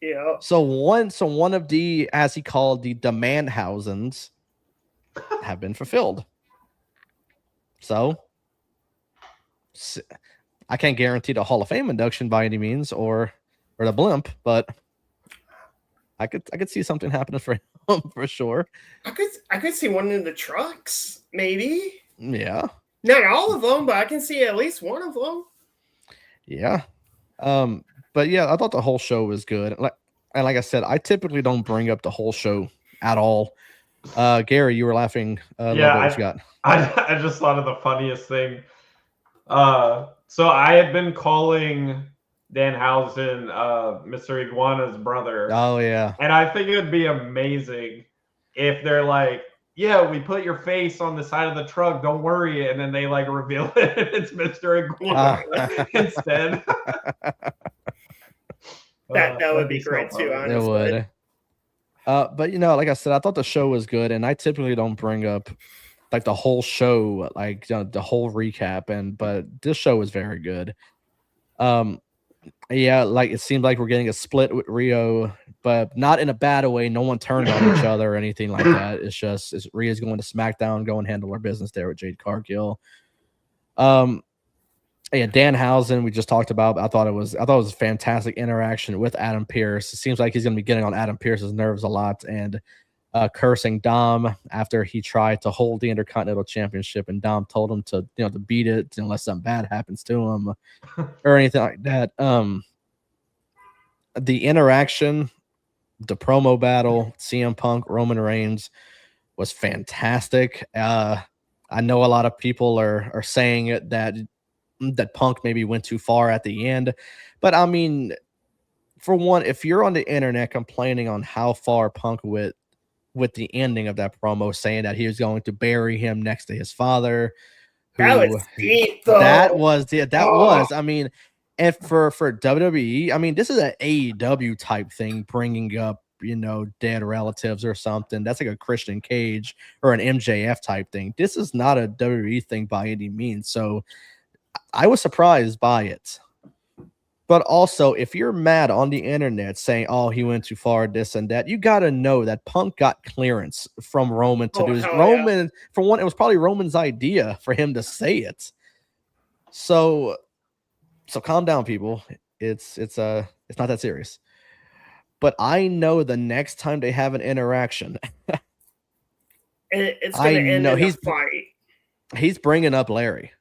Yeah. So one of the, as he called, the demand housings have been fulfilled. So I can't guarantee the Hall of Fame induction by any means, or the blimp, but I could see something happening for him for sure. I could see one in the trucks, maybe. Yeah. Not all of them, but I can see at least one of them. Yeah. But yeah, I thought the whole show was good. Like I said, I typically don't bring up the whole show at all. Gary, you were laughing. Yeah, what you got? I just thought of the funniest thing. So I had been calling Danhausen Mr. Iguana's brother. Oh yeah. And I think it would be amazing if they're like, yeah, we put your face on the side of the truck, don't worry, and then they like reveal it and it's Mr. Iguana instead. That would be great too, honestly. It would. But like I said, I thought the show was good, and I typically don't bring up like the whole show, like the whole recap, but this show was very good. Yeah, like it seemed like we're getting a split with Rio, but not in a bad way. No one turned on each other or anything like that. It's just Rhea's going to SmackDown, go and handle her business there with Jade Cargill. Yeah, Danhausen, we just talked about. I thought it was a fantastic interaction with Adam Pearce. It seems like he's going to be getting on Adam Pearce's nerves a lot and cursing Dom after he tried to hold the Intercontinental Championship, and Dom told him to beat it unless something bad happens to him or anything like that. The interaction, the promo battle, CM Punk, Roman Reigns was fantastic. I know a lot of people are saying it that Punk maybe went too far at the end. But I mean, for one, if you're on the internet complaining on how far Punk went with the ending of that promo, saying that he was going to bury him next to his father, that was deep, though. That was. I mean, and for WWE, I mean, this is an AEW type thing, bringing up dead relatives or something. That's like a Christian Cage or an MJF type thing. This is not a WWE thing by any means. So I was surprised by it. But also, if you're mad on the internet saying, oh, he went too far, this and that, you got to know that Punk got clearance from Roman to do this. Roman, yeah. For one, it was probably Roman's idea for him to say it. So calm down, people. It's not that serious. But I know the next time they have an interaction, it's going to end in a fight. He's bringing up Larry.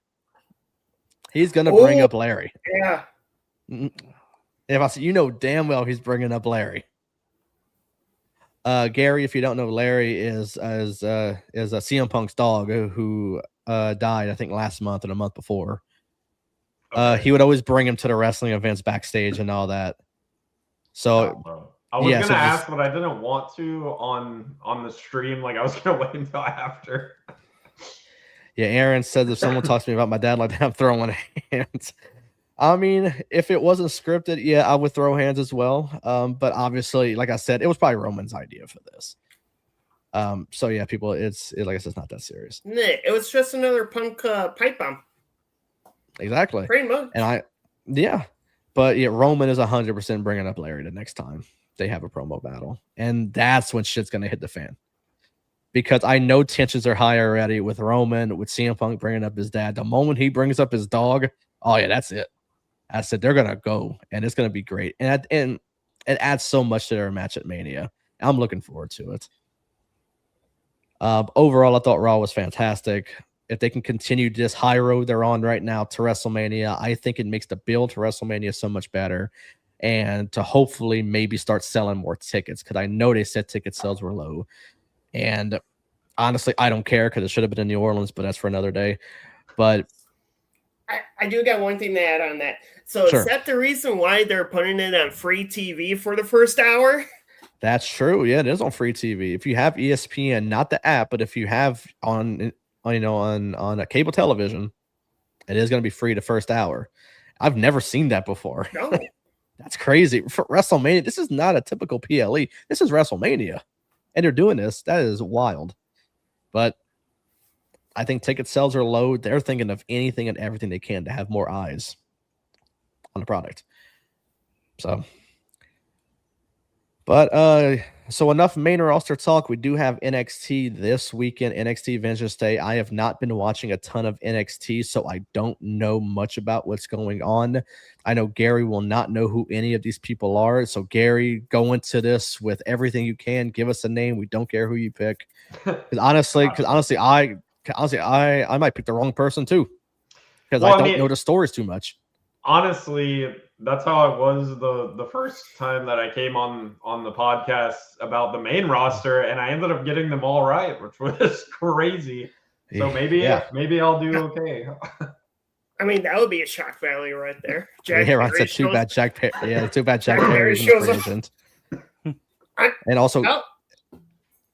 He's going to bring up Larry. Yeah. If I say, you know damn well he's bringing up Larry. Gary, if you don't know, Larry is a CM Punk's dog who died, I think, last month and a month before. Okay. He would always bring him to the wrestling events backstage and all that. So I was gonna ask, but I didn't want to on the stream. Like I was gonna wait until after. Yeah, Aaron said if someone talks to me about my dad like that, I'm throwing hands. I mean, if it wasn't scripted, yeah, I would throw hands as well. But obviously, like I said, it was probably Roman's idea for this. So yeah, people, it's like I said, it's not that serious. It was just another Punk pipe bomb. Exactly. Pretty much. And but yeah, Roman is 100% bringing up Larry the next time they have a promo battle, and that's when shit's gonna hit the fan. Because I know tensions are high already with Roman, with CM Punk bringing up his dad. The moment he brings up his dog, oh yeah, that's it. I said they're gonna go, and it's gonna be great, and it adds so much to their match at Mania. I'm looking forward to it. Overall, I thought Raw was fantastic. If they can continue this high road they're on right now to WrestleMania, I think it makes the build to WrestleMania so much better, and to hopefully maybe start selling more tickets, because I know they said ticket sales were low, and honestly, I don't care because it should have been in New Orleans, but that's for another day. But I do got one thing to add on that. So Is that the reason why they're putting it on free TV for the first hour? That's true. Yeah, it is on free TV. If you have ESPN, not the app, but if you have on a cable television, it is going to be free the first hour. I've never seen that before. No. That's crazy. For WrestleMania, this is not a typical PLE. This is WrestleMania. And they're doing this. That is wild. But I think ticket sales are low. They're thinking of anything and everything they can to have more eyes on the product. So enough main roster talk. We do have NXT this weekend, NXT Vengeance Day. I have not been watching a ton of NXT, so I don't know much about what's going on. I know Gary will not know who any of these people are. So Gary, go into this with everything you can. Give us a name. We don't care who you pick. Because honestly, I might pick the wrong person too, because I don't know the stories too much. Honestly, that's how it was the first time that I came on the podcast about the main roster, and I ended up getting them all right, which was crazy. So maybe I'll do okay. I mean, that would be a shock value right there. Too bad Jack Perry's in free agent. And also,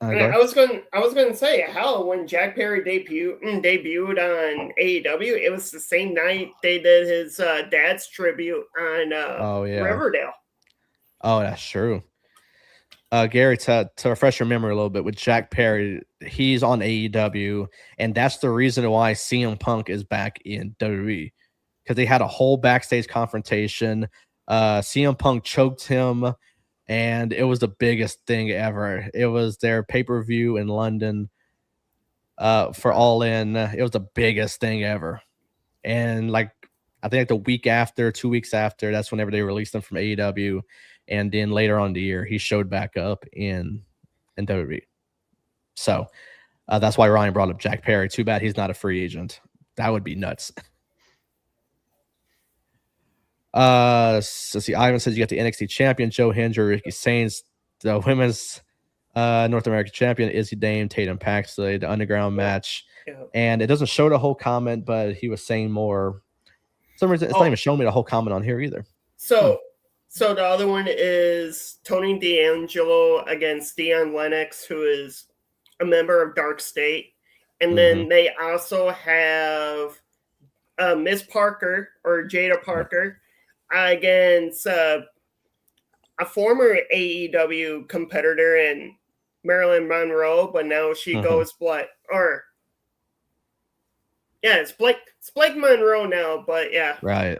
I was going to say, hell, when Jack Perry debuted on AEW, it was the same night they did his dad's tribute on Riverdale. Oh, that's true. Gary, to refresh your memory a little bit, with Jack Perry, he's on AEW, and that's the reason why CM Punk is back in WWE, because they had a whole backstage confrontation. CM Punk choked him, and it was the biggest thing ever. It was their pay-per-view in London for All In. It was the biggest thing ever. And I think the week after, 2 weeks after, that's whenever they released him from AEW. And then later on in the year, he showed back up in WWE. So that's why Ryan brought up Jack Perry. Too bad he's not a free agent. That would be nuts. So see, Ivan says you got the NXT champion Joe Hendry, Ricky Saints, the women's North American champion Izzy Dame, Tatum Paxley, the underground match. Yeah. And it doesn't show the whole comment, but he was saying more. For some reason, it's not even showing me the whole comment on here either. So the other one is Tony D'Angelo against Dion Lennox, who is a member of Dark State. And then they also have Miss Parker, or Jada Parker, against a former AEW competitor in Marilyn Monroe, but now she goes it's Blake Monroe now, but yeah. Right.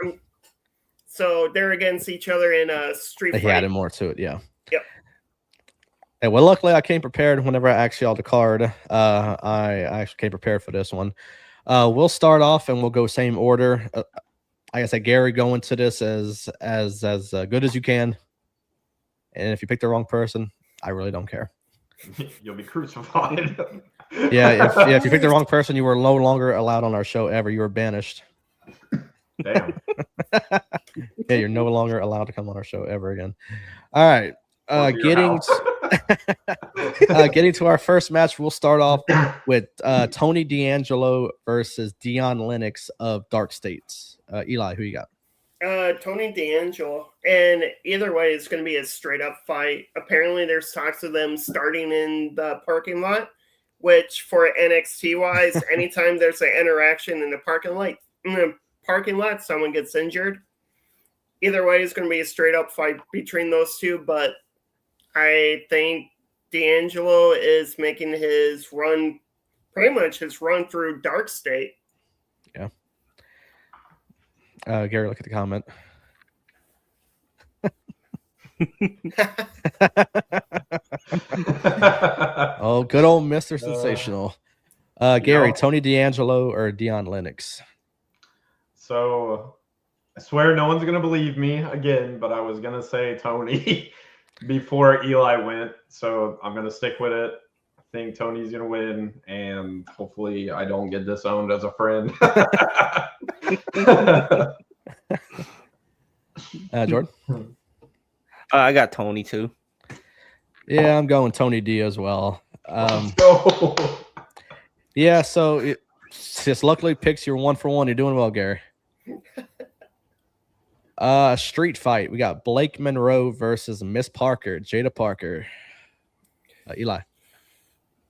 So they're against each other in a street fight. He added more to it, yeah. Yep. Hey, well, luckily I came prepared whenever I asked y'all the card. I actually came prepared for this one. We'll start off and we'll go same order. Like I said, Gary, go into this as good as you can. And if you pick the wrong person, I really don't care. You'll be crucified. If you picked the wrong person, you were no longer allowed on our show ever. You were banished. Damn. Yeah, you're no longer allowed to come on our show ever again. All right. Getting to our first match, we'll start off with Tony D'Angelo versus Dion Lennox of Dark States. Eli, who you got? Tony D'Angelo, and either way, it's going to be a straight up fight. Apparently, there's talks of them starting in the parking lot, which for NXT wise, anytime there's an interaction in the parking lot, someone gets injured. Either way, it's going to be a straight up fight between those two, but I think D'Angelo is making his run, pretty much his run through Dark State. Yeah. Gary, look at the comment. Oh, good old Mr. Sensational. Gary, Tony D'Angelo or Dion Lennox? So, I swear no one's going to believe me again, but I was going to say Tony before Eli went, so I'm going to stick with it. I think Tony's going to win, and hopefully I don't get disowned as a friend. Jordan? I got Tony too. Yeah, I'm going Tony D as well. Yeah, so just luckily picks you're 1-for-1. You're doing well, Gary. Street fight. We got Blake Monroe versus Miss Parker, Jada Parker. Eli.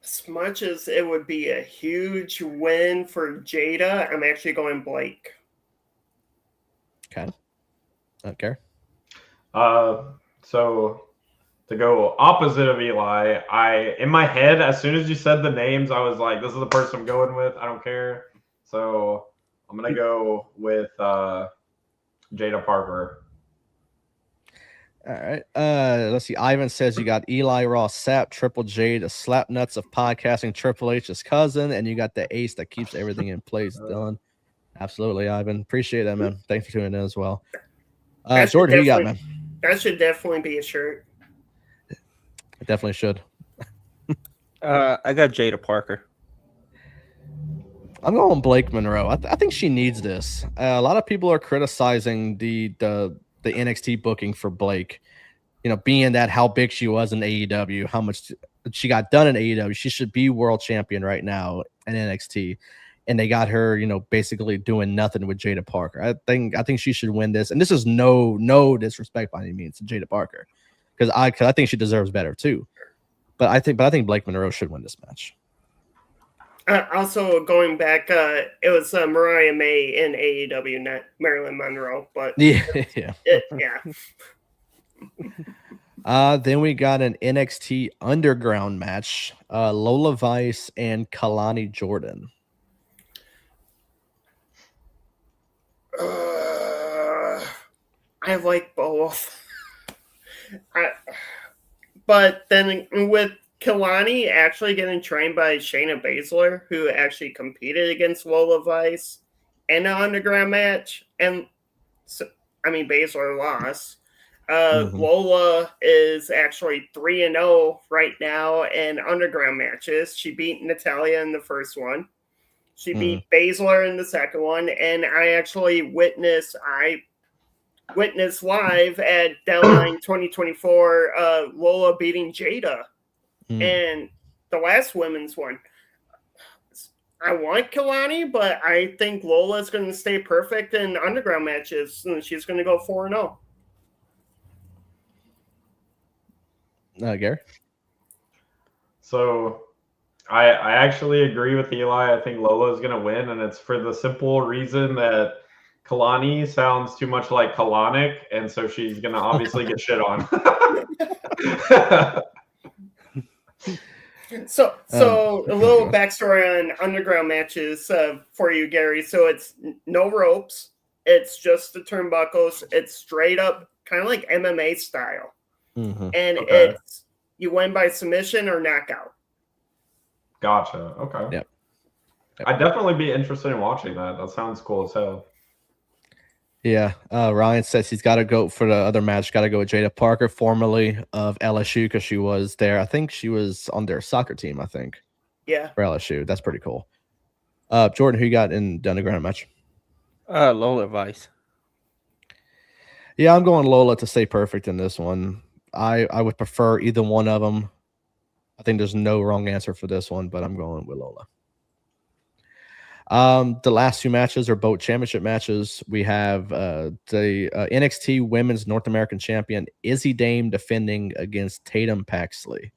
As much as it would be a huge win for Jada, I'm actually going Blake. Okay. Okay. So to go opposite of Eli, in my head, as soon as you said the names, I was like, this is the person I'm going with. I don't care. So I'm going to go with Jada Parker. All right. Let's see. Ivan says you got Eli Ross Sapp, Triple J, the slap nuts of podcasting, Triple H's cousin, and you got the ace that keeps everything in place, Dylan. Absolutely, Ivan. Appreciate that, man. Thanks for tuning in as well. Jordan, who you got, man? That should definitely be a shirt. It definitely should. I got Jada Parker. I'm going Blake Monroe. I think she needs this. A lot of people are criticizing the NXT booking for Blake. You know, being that how big she was in AEW, how much she got done in AEW. She should be world champion right now in NXT. And they got her, you know, basically doing nothing with Jada Parker. I think she should win this. And this is no disrespect by any means to Jada Parker, because I think she deserves better too. But I think Blake Monroe should win this match. Also, going back, it was Mariah May in AEW, not Marilyn Monroe. But yeah. Then we got an NXT Underground match: Lola Vice and Kalani Jordan. I like both. But then with Kalani actually getting trained by Shayna Baszler, who actually competed against Lola Vice in an underground match, and so, I mean Baszler lost. Lola is actually 3-0 right now in underground matches. She beat Natalya in the first one. She beat Baszler in the second one, and I actually witnessed live at Deadline 2024 Lola beating Jada. And the last women's one. I want Kalani, but I think Lola's going to stay perfect in underground matches, and she's going to go 4-0. Gary? So I actually agree with Eli. I think Lola is going to win, and it's for the simple reason that Kalani sounds too much like Kalanick, and so she's going to obviously get shit on. So a little backstory on underground matches for you, Gary. So it's no ropes. It's just the turnbuckles. It's straight up kind of like MMA style. And it's you win by submission or knockout. Gotcha. Okay. Yep. I'd definitely be interested in watching that. That sounds cool as hell. Yeah, Ryan says he's got to go for the other match. Got to go with Jada Parker, formerly of LSU, because she was there. I think she was on their soccer team. I think. Yeah. For LSU, that's pretty cool. Jordan, who you got in the underground match? Lola Vice. Yeah, I'm going Lola to stay perfect in this one. I would prefer either one of them. I think there's no wrong answer for this one, but I'm going with Lola. The last two matches are both championship matches. We have the NXT Women's North American Champion Izzy Dame defending against Tatum Paxley.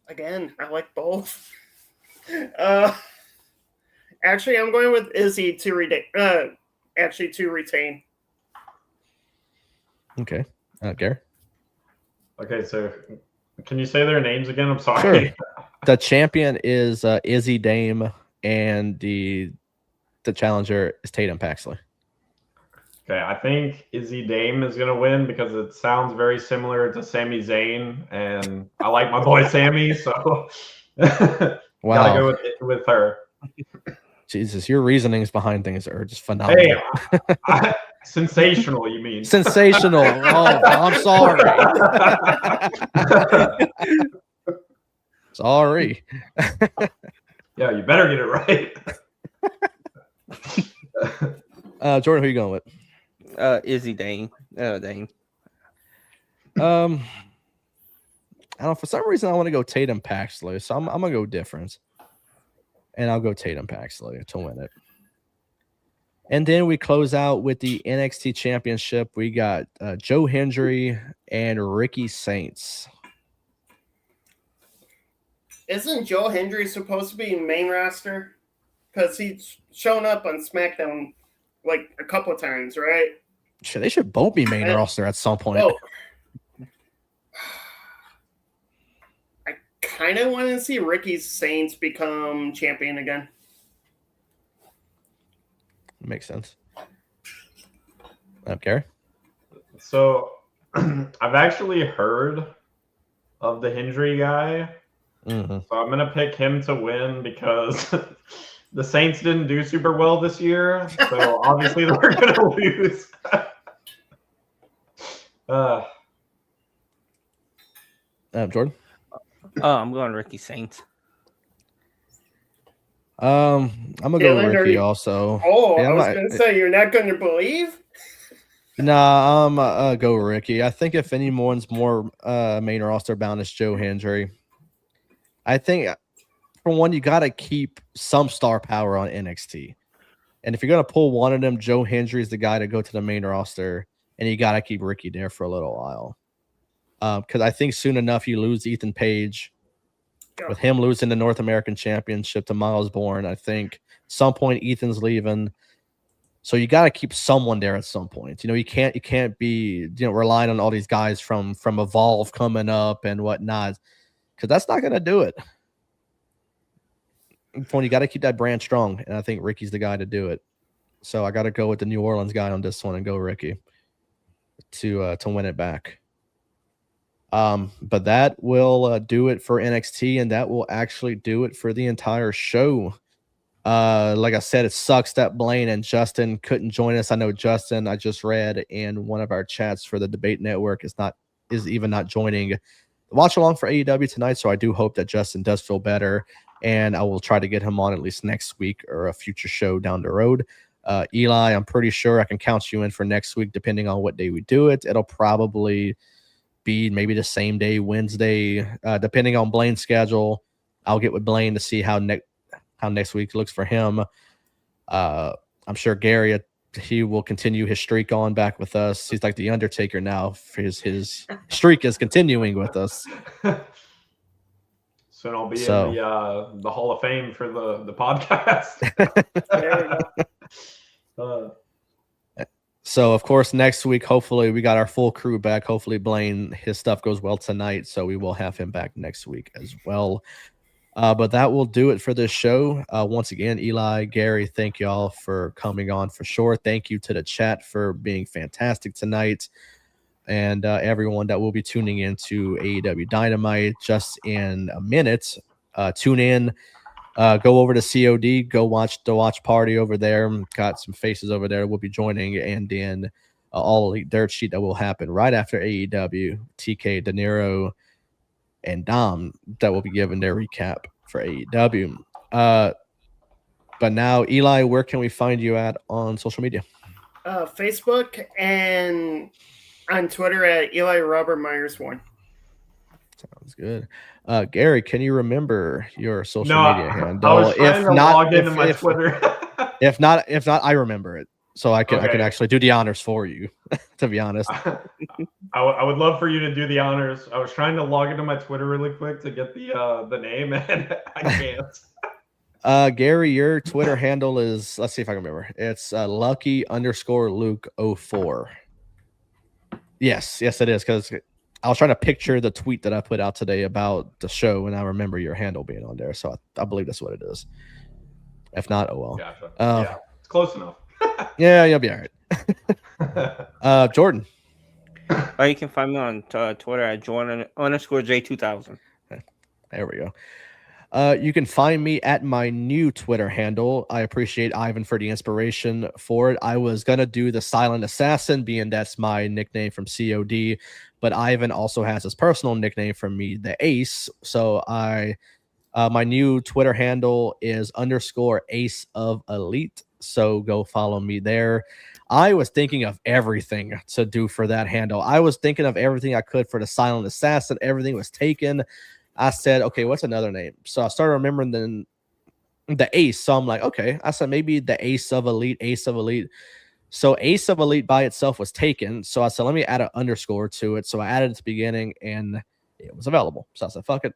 Again, I like both. Actually, I'm going with Izzy to retain. Okay, Gary. Okay, so can you say their names again? I'm sorry. Sure. The champion is Izzy Dame, and the challenger is Tatum Paxley. Okay, I think Izzy Dame is gonna win because it sounds very similar to Sami Zayn, and I like my boy Sammy, so Wow. Gotta go with her. Jesus, your reasonings behind things are just phenomenal. Hey, sensational, you mean? Sensational. Oh, I'm sorry. Sorry. Yeah, you better get it right. Jordan, who you going with? Izzy Dane. Dane. I don't know. For some reason, I want to go Tatum Paxley, so I'm gonna go different, and I'll go Tatum Paxley to win it. And then we close out with the NXT Championship. We got Joe Hendry and Ricky Saints. Isn't Joe Hendry supposed to be main roster? Because he's shown up on SmackDown like a couple times, right? They should both be main roster at some point. Oh. I kind of want to see Ricky Saints become champion again. Makes sense. Gary? So I've actually heard of the Hendry guy. Mm-hmm. So I'm gonna pick him to win because the Saints didn't do super well this year. So obviously they're gonna lose. Jordan? I'm going Ricky Saints. I'm gonna go with Ricky also. Oh, yeah, I was gonna say you're not gonna believe. Nah, I'm go Ricky. I think if anyone's more main roster bound, it's Joe Hendry. I think for one, you got to keep some star power on NXT, and if you're gonna pull one of them, Joe Hendry is the guy to go to the main roster, and you got to keep Ricky there for a little while. Because I think soon enough you lose Ethan Page. With him losing the North American Championship to Miles Bourne, I think some point Ethan's leaving. So you got to keep someone there at some point. You can't be relying on all these guys from Evolve coming up and whatnot, because that's not going to do it. You got to keep that brand strong, and I think Ricky's the guy to do it. So I got to go with the New Orleans guy on this one and go Ricky to win it back. But that will do it for NXT, and that will actually do it for the entire show. Like I said, it sucks that Blaine and Justin couldn't join us. I know Justin, I just read in one of our chats for the Debate Network, is even not joining the watch along for AEW tonight. So I do hope that Justin does feel better, and I will try to get him on at least next week or a future show down the road. Eli, I'm pretty sure I can count you in for next week, depending on what day we do it. It'll probably be maybe the same day, Wednesday, depending on Blaine's schedule. I'll get with Blaine to see how next week looks for him. I'm sure Gary, he will continue his streak on back with us. He's like the Undertaker now. His streak is continuing with us. Soon I'll be in the Hall of Fame for the podcast. There we go. So, of course, next week, hopefully, we got our full crew back. Hopefully, Blaine, his stuff goes well tonight, so we will have him back next week as well. But that will do it for this show. Once again, Eli, Gary, thank you all for coming on for sure. Thank you to the chat for being fantastic tonight. And everyone that will be tuning in to AEW Dynamite just in a minute. Tune in Go over to COD, go watch the watch party over there. Got some faces over there we'll be joining, and then all elite dirt sheet that will happen right after AEW. TK, De Niro, and Dom that will be giving their recap for AEW. But now, Eli, where can we find you at on social media? Facebook and on Twitter at Eli Robert Myers 1. Sounds good. Gary, can you remember your social media handle? I was trying to log into my Twitter. if not, I remember it, so I can actually do the honors for you. To be honest, I would love for you to do the honors. I was trying to log into my Twitter really quick to get the name, and I can't. Gary, your Twitter handle is, let's see if I can remember. It's lucky_Luke04. Yes, it is, because I was trying to picture the tweet that I put out today about the show, and I remember your handle being on there, so I believe that's what it is. If not, oh well. Gotcha. Yeah, it's close enough. Yeah, you'll be all right. Jordan. You can find me on Twitter at Jordan_J2000. There we go. You can find me at my new Twitter handle. I appreciate Ivan for the inspiration for it. I was going to do the Silent Assassin, being that's my nickname from COD, but Ivan also has his personal nickname from me, the Ace. So my new Twitter handle is _Ace of Elite. So go follow me there. I was thinking of everything to do for that handle. I was thinking of everything I could for the Silent Assassin. Everything was taken. I said, okay, what's another name? So I started remembering the Ace. So I'm like, okay. I said maybe the Ace of Elite. So Ace of Elite by itself was taken. So I said, let me add an underscore to it. So I added it at the beginning, and it was available. So I said, fuck it,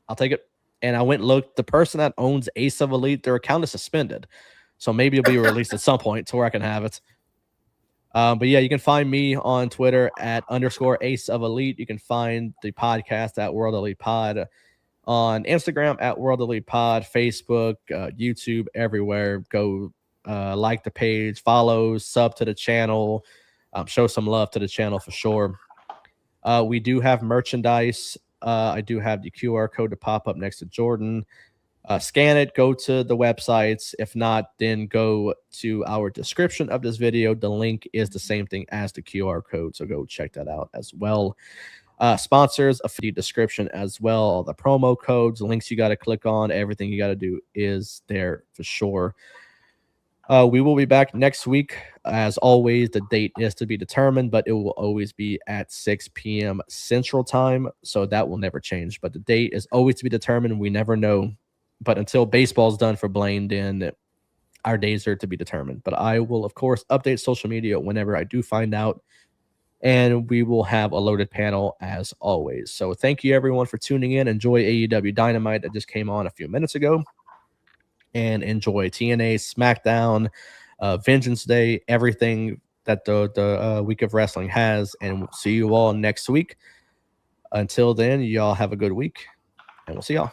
I'll take it. And I went and looked. The person that owns Ace of Elite, their account is suspended. So maybe it'll be released at some point to where I can have it. But yeah, you can find me on Twitter at _Ace of Elite. You can find the podcast at World Elite Pod, on Instagram at World Elite Pod, Facebook, YouTube, everywhere. Go like the page, follow, sub to the channel, show some love to the channel for sure. We do have merchandise. I do have the QR code to pop up next to Jordan. Scan it, go to the websites. If not, then go to our description of this video. The link is the same thing as the QR code, so go check that out as well. Sponsors, a free description as well. All the promo codes, links you got to click on, everything you got to do is there for sure. We will be back next week. As always, the date is to be determined, but it will always be at 6 p.m. Central Time, so that will never change. But the date is always to be determined. We never know. But until baseball's done for Blaine, then our days are to be determined. But I will, of course, update social media whenever I do find out. And we will have a loaded panel as always. So thank you, everyone, for tuning in. Enjoy AEW Dynamite that just came on a few minutes ago. And enjoy TNA, SmackDown, Vengeance Day, everything that the week of wrestling has. And we'll see you all next week. Until then, y'all have a good week. And we'll see y'all.